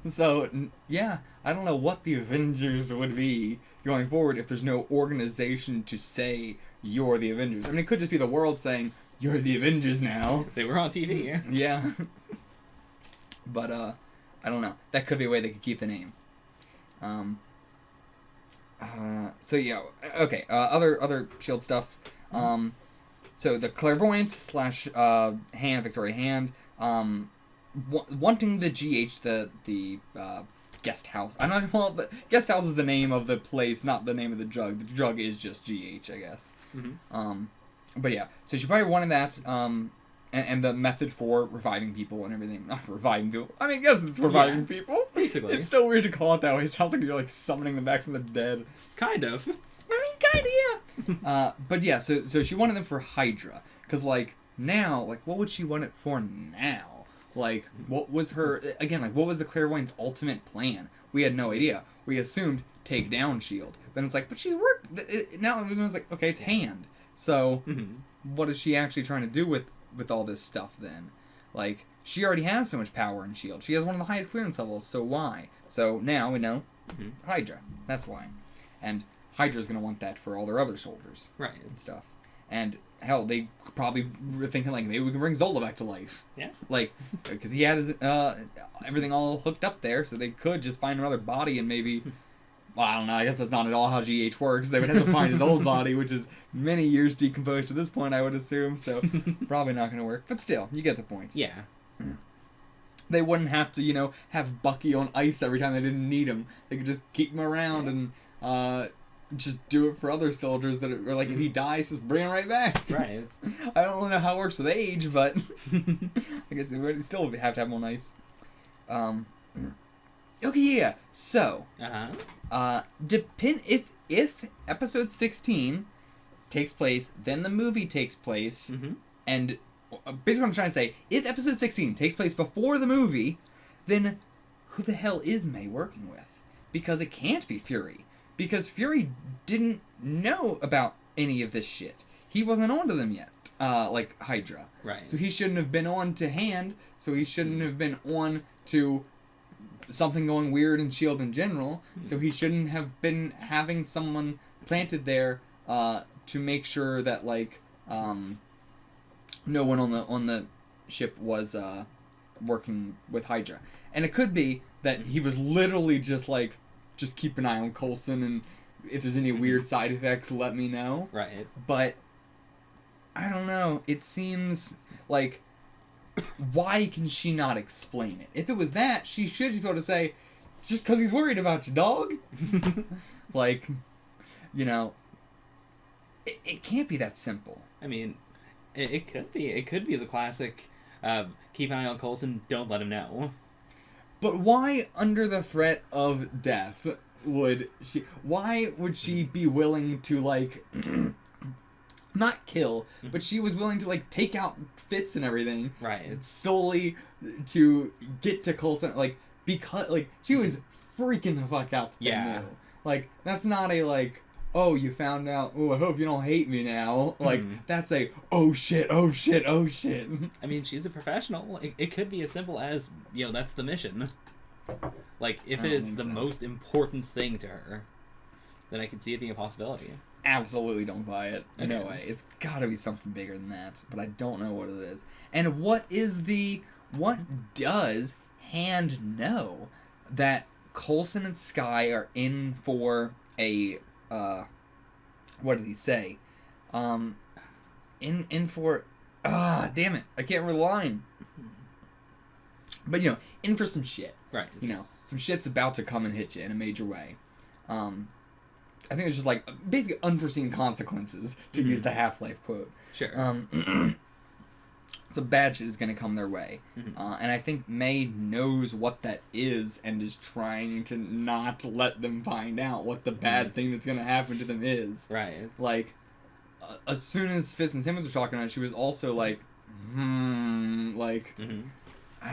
So, yeah, I don't know what the Avengers would be going forward if there's no organization to say you're the Avengers. I mean, it could just be the world saying, you're the Avengers now. They were on TV. Yeah. But, I don't know. That could be a way they could keep the name. So, yeah, okay, other S.H.I.E.L.D. stuff. So the clairvoyant / hand, Victoria Hand, wanting the GH, the guest house. I'm not, well, the guest house is the name of the place, not the name of the drug. The drug is just GH, I guess. Mm-hmm. But yeah, so she probably wanted that, and the method for reviving people and everything. Not reviving people. I mean, I guess it's reviving people. Basically. It's so weird to call it that way. It sounds like you're, like, summoning them back from the dead. Kind of. I mean, kinda, yeah. But yeah, so she wanted them for Hydra. Because, like, now, like, what would she want it for now? Like, what was her, again, like, what was the clairvoyant's ultimate plan? We had no idea. We assumed take down S.H.I.E.L.D. Then it's like, but she's now everyone's like, okay, it's Hand. So, what is she actually trying to do with all this stuff then? Like, she already has so much power in S.H.I.E.L.D. She has one of the highest clearance levels, so why? So now we know Hydra. That's why. And Hydra's going to want that for all their other soldiers. Right. And stuff. And, hell, they probably were thinking, like, maybe we can bring Zola back to life. Yeah. Like, because he had his, everything all hooked up there, so they could just find another body and maybe... Well, I don't know, I guess that's not at all how GH works. They would have to find his old body, which is many years decomposed to this point, I would assume, so probably not going to work. But still, you get the point. Yeah. They wouldn't have to, have Bucky on ice every time they didn't need him. They could just keep him around and just do it for other soldiers that are like, if he dies, just bring him right back. Right. I don't really know how it works with age, but I guess they would still have to have him on ice. Okay, yeah. So, if episode 16 takes place, then the movie takes place, and basically what I'm trying to say, if episode 16 takes place before the movie, then who the hell is May working with? Because it can't be Fury. Because Fury didn't know about any of this shit. He wasn't on to them yet, like Hydra. Right. So he shouldn't have been on to Hand, so he shouldn't have been on to something going weird in S.H.I.E.L.D. in general, so he shouldn't have been having someone planted there to make sure that, like, no one on the ship was working with Hydra. And it could be that he was literally just like, just keep an eye on Coulson, and if there's any weird side effects, let me know. Right. But I don't know. It seems like, why can she not explain it? If it was that, she should just be able to say, just because he's worried about you, dog. Like, it can't be that simple. I mean, it could be. It could be the classic, keep an eye on Coulson, don't let him know. But why, under the threat of death, would she... Why would she be willing to, like... not kill, but she was willing to, like, take out Fitz and everything. Right. Solely to get to Coulson. Like, because... Like, she was freaking the fuck out. Yeah. Like, that's not a, like... Oh, you found out. Oh, I hope you don't hate me now. Like, that's a, oh shit, oh shit, oh shit. I mean, she's a professional. It could be as simple as, that's the mission. Like, if it's the most important thing to her, then I could see it being a possibility. Absolutely don't buy it. Okay. No way. It's gotta be something bigger than that. But I don't know what it is. And what does Hand know that Coulson and Skye are in for a... what did he say? In for... damn it. I can't remember the line. But, in for some shit. Right. Some shit's about to come and hit you in a major way. I think it's just, like, basically unforeseen consequences, to use the Half-Life quote. Sure. Some bad shit is going to come their way. And I think May knows what that is and is trying to not let them find out what the bad thing that's going to happen to them is. Right. Like, as soon as Fitz and Simmons were talking about it, she was also like, I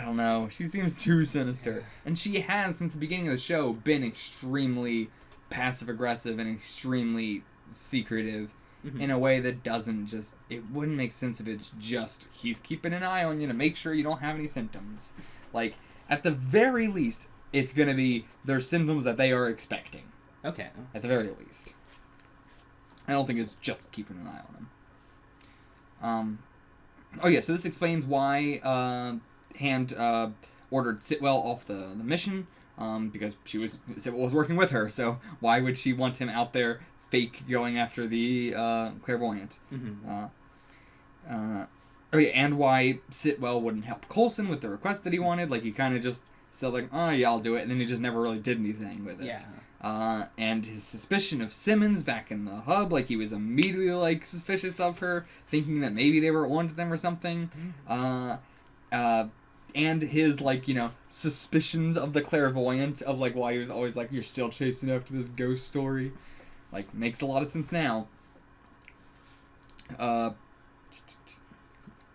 don't know. She seems too sinister. And she has, since the beginning of the show, been extremely passive-aggressive and extremely secretive. In a way that doesn't just... It wouldn't make sense if it's just, he's keeping an eye on you to make sure you don't have any symptoms. Like, at the very least, it's gonna be their symptoms that they are expecting, Okay. at the very least. I don't think it's just keeping an eye on them. Oh yeah, so this explains why Hand ordered Sitwell off the mission, because Sitwell was working with her, so why would she want him out there fake going after the clairvoyant? Mm-hmm. Oh yeah, and why Sitwell wouldn't help Coulson with the request that he wanted. Like, he kind of just said, like, oh yeah, I'll do it, and then he just never really did anything with it. Yeah. And his suspicion of Simmons back in the hub, like, he was immediately, like, suspicious of her, thinking that maybe they were onto them or something. And his, like, suspicions of the clairvoyant, of, like, why he was always like, you're still chasing after this ghost story. Like, makes a lot of sense now.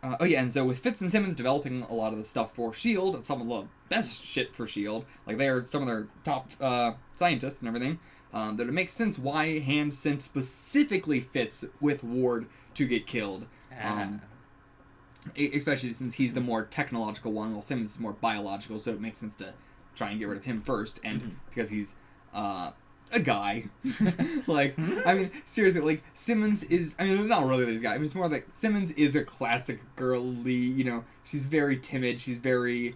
Oh yeah, and so with Fitz and Simmons developing a lot of the stuff for S.H.I.E.L.D., and some of the best shit for S.H.I.E.L.D., like they are some of their top scientists and everything, that it makes sense why Hand sent specifically Fitz with Ward to get killed. Especially since he's the more technological one, while Simmons is more biological, so it makes sense to try and get rid of him first, and because he's a guy. Like, I mean, seriously, like, Simmons is, I mean, it's not really that he's a guy, it's more like, Simmons is a classic girly, she's very timid, she's very,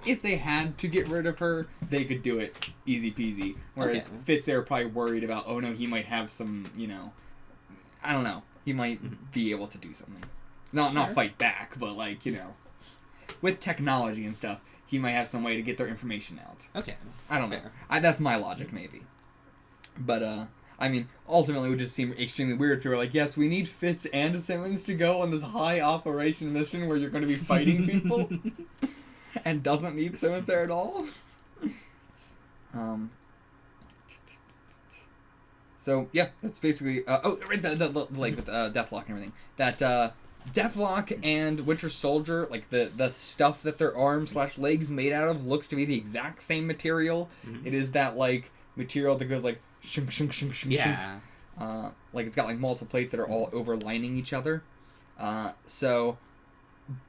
if they had to get rid of her, they could do it easy peasy, whereas Fitz, they were probably worried about, oh no, he might have some, I don't know, he might be able to do something. Not fight back, but, like, with technology and stuff, he might have some way to get their information out. Okay. I don't know. That's my logic, maybe. But, I mean, ultimately it would just seem extremely weird if you were like, yes, we need Fitz and Simmons to go on this high operation mission where you're going to be fighting people, and doesn't need Simmons there at all. So, yeah, that's basically, with Deathlock and everything. That, Deathlock and Winter Soldier, like, the stuff that their arms/legs made out of looks to be the exact same material. It is that, like, material that goes, like, shunk, shunk, shunk, shunk, shunk. Like, it's got, like, multiple plates that are all overlining each other.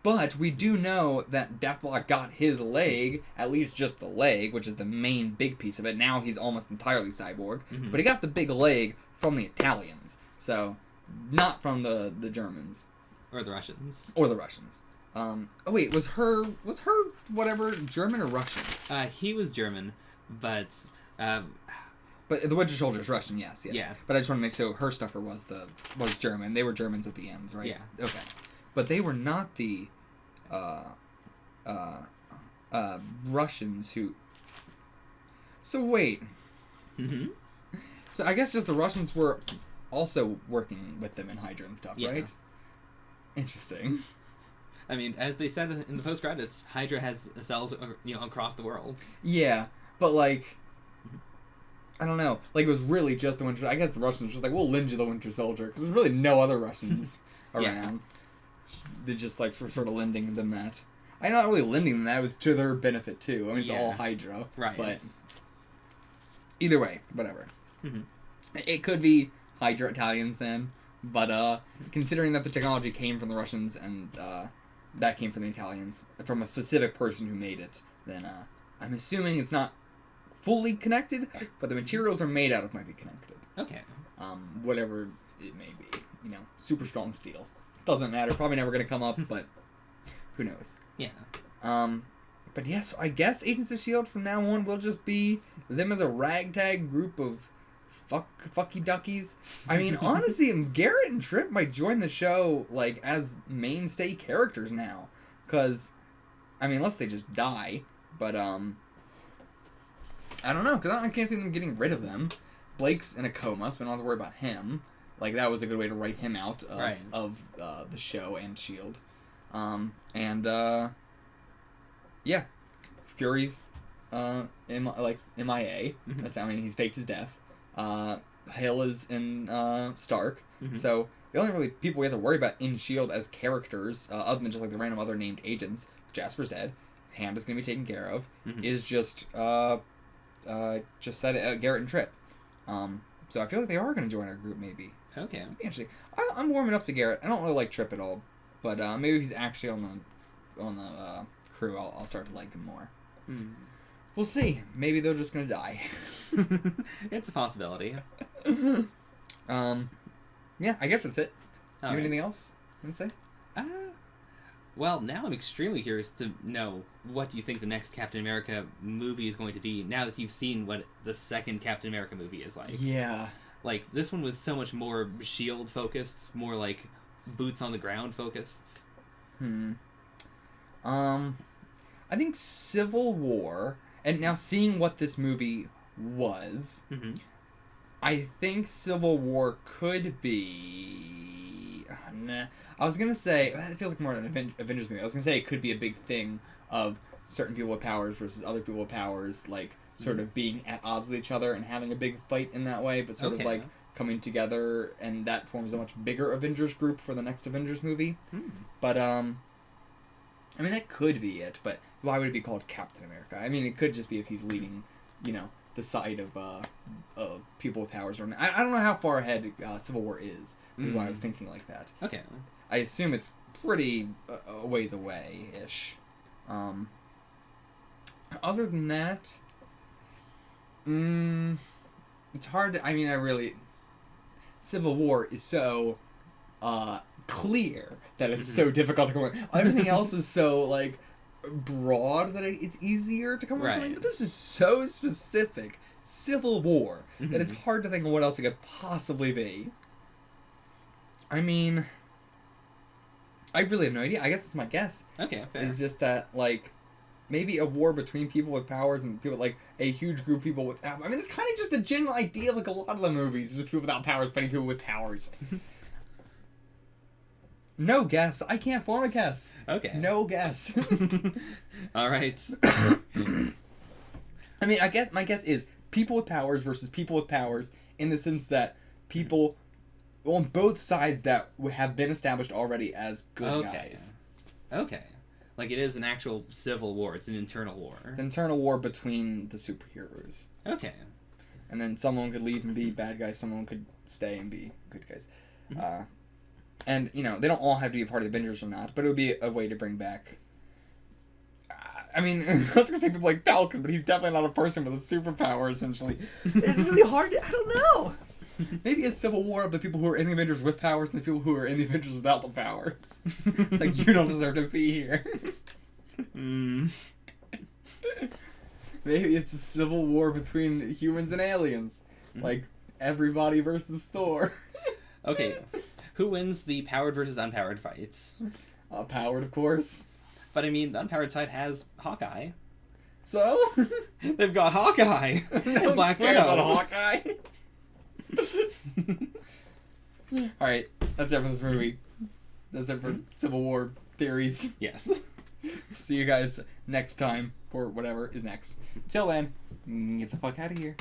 But we do know that Deathlock got his leg, at least just the leg, which is the main big piece of it. Now he's almost entirely cyborg. But he got the big leg from the Italians. So, not from the Germans. Or the Russians. Oh wait, was her whatever German or Russian? He was German, but the Winter Soldier is Russian, yes. Yeah. But I just want to make sure her stuffer was German. They were Germans at the ends, right? Yeah. Okay. But they were not the Russians who. So wait. So I guess just the Russians were also working with them in Hydra and stuff, right? Interesting. I mean, as they said in the post credits, Hydra has cells, across the world. Yeah, but like, I don't know. Like, it was really just the Winter. I guess the Russians were just like, we'll lend you the Winter Soldier because there's really no other Russians around. They're just like sort of lending them that. I'm not really lending them that. It was to their benefit too. I mean, it's all Hydra, right? But either way, whatever. It could be Hydra Italians then. But, considering that the technology came from the Russians and, that came from the Italians, from a specific person who made it, then, I'm assuming it's not fully connected, but the materials are made out of might be connected. Okay. Whatever it may be. Super strong steel. Doesn't matter. Probably never gonna come up, but who knows. Yeah. But yes, I guess Agents of S.H.I.E.L.D. from now on will just be them as a ragtag group of fucky duckies. I mean, honestly, Garrett and Trip might join the show, like, as mainstay characters now. Because, I mean, unless they just die. But, I don't know, because I can't see them getting rid of them. Blake's in a coma, so we don't have to worry about him. Like, that was a good way to write him out of the show and S.H.I.E.L.D. Yeah. Fury's, MIA. That's, I mean, he's faked his death. Hale is in Stark. So the only really people we have to worry about in S.H.I.E.L.D. as characters, other than just like the random other named agents, Jasper's dead, Hand is going to be taken care of, is just said Garrett and Trip. So I feel like they are going to join our group maybe. Okay. That'd be interesting. I'm warming up to Garrett. I don't really like Trip at all, but maybe if he's actually on the crew, I'll start to like him more. We'll see. Maybe they're just gonna die. It's a possibility. Yeah, I guess that's it. All You have right. anything else you want to say? Well, now I'm extremely curious to know what you think the next Captain America movie is going to be, now that you've seen what the second Captain America movie is like. Yeah. Like, this one was so much more S.H.I.E.L.D. focused, more like boots on the ground focused. I think Civil War, and now seeing what this movie was, Mm-hmm. I think Civil War could be... nah. I was going to say, it feels like more an Avengers movie. I was going to say it could be a big thing of certain people with powers versus other people with powers, like, sort of being at odds with each other and having a big fight in that way, but sort of, like, coming together, and that forms a much bigger Avengers group for the next Avengers movie. But, I mean, that could be it, but why would it be called Captain America? I mean, it could just be if he's leading, you know, the side of people with powers. Or I don't know how far ahead Civil War is why I was thinking like that. Okay. I assume it's pretty a ways away-ish. Other than that, it's hard to... I mean, Civil War is so clear that it's so difficult to come up with. Everything else is so, like, broad that it's easier to come up with something. But this is so specific. Civil War. That it's hard to think of what else it could possibly be. I mean... I really have no idea. I guess it's my guess. Okay, fair. It's just that, like, maybe a war between people with powers and people, like, a huge group of people with... I mean, it's kind of just the general idea of, like, a lot of the movies. Is people without powers fighting people with powers. No guess. I can't form a guess. Okay. No guess. All right. I mean, my guess is people with powers versus people with powers in the sense that people on both sides that have been established already as good guys. Okay. Like, it is an actual civil war. It's an internal war. It's an internal war between the superheroes. Okay. And then someone could leave and be bad guys, someone could stay and be good guys. And, you know, they don't all have to be a part of the Avengers or not, but it would be a way to bring back... I mean, I was going to say people like Falcon, but he's definitely not a person with a superpower, essentially. It's really hard to... I don't know! Maybe a civil war of the people who are in the Avengers with powers and the people who are in the Avengers without the powers. Like, you don't deserve to be here. Maybe it's a civil war between humans and aliens. Like, everybody versus Thor. Okay. Who wins the powered versus unpowered fights? Powered, of course. But I mean, the unpowered side has Hawkeye. So? They've got Hawkeye and Black Cares about Widow. Hawkeye. Alright, that's it for this movie. That's it for Civil War theories. Yes. See you guys next time for whatever is next. Till then, get the fuck out of here.